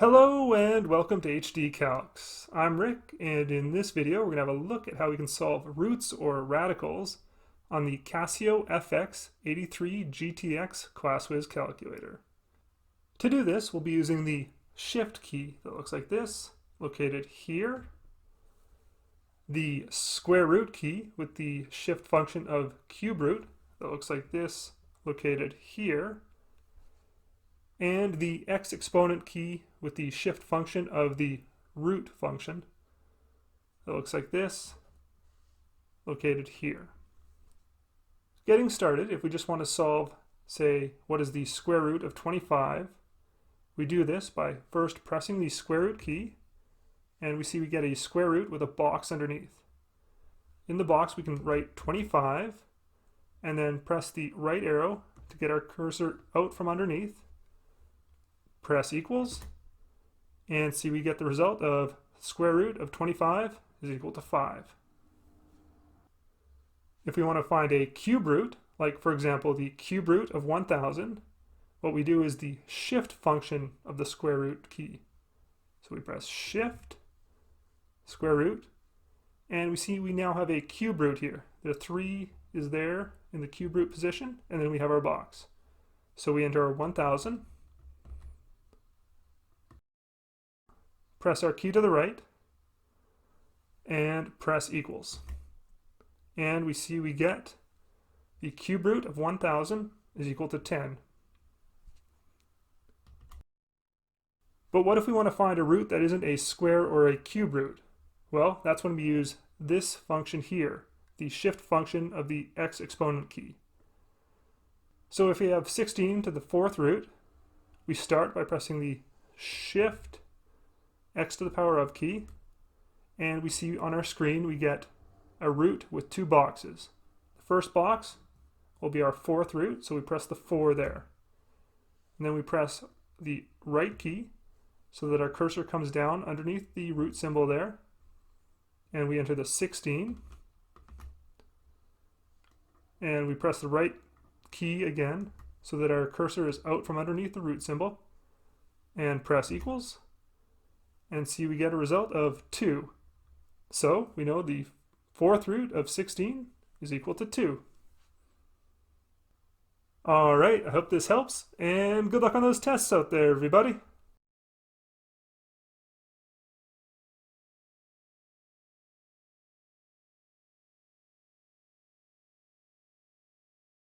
Hello and welcome to HD Calcs. I'm Rick, and in this video we're going to have a look at how we can solve roots or radicals on the Casio fx-83GTX ClassWiz calculator. To do this, we'll be using the Shift key that looks like this, located here, the square root key with the shift function of cube root that looks like this, located here, and the x exponent key with the shift function of the root function that looks like this, located here. Getting started, if we just want to solve, say, what is the square root of 25, we do this by first pressing the square root key, and we see we get a square root with a box underneath. In the box we can write 25, and then press the right arrow to get our cursor out from underneath, press equals, and see we get the result of square root of 25 is equal to 5. If we want to find a cube root, like for example the cube root of 1000, what we do is the shift function of the square root key. So we press shift, square root, and we see we now have a cube root here. The 3 is there in the cube root position, and then we have our box. So we enter our 1000, press our key to the right, and press equals. And we see we get the cube root of 1000 is equal to 10. But what if we want to find a root that isn't a square or a cube root? Well, that's when we use this function here, the shift function of the x exponent key. So if we have 16 to the fourth root, we start by pressing the shift x to the power of key, and we see on our screen we get a root with two boxes. The first box will be our fourth root, so we press the 4 there. And then we press the right key so that our cursor comes down underneath the root symbol there, and we enter the 16, and we press the right key again so that our cursor is out from underneath the root symbol, and press equals, and see we get a result of 2. So we know the fourth root of 16 is equal to 2. Alright, I hope this helps, and good luck on those tests out there, everybody.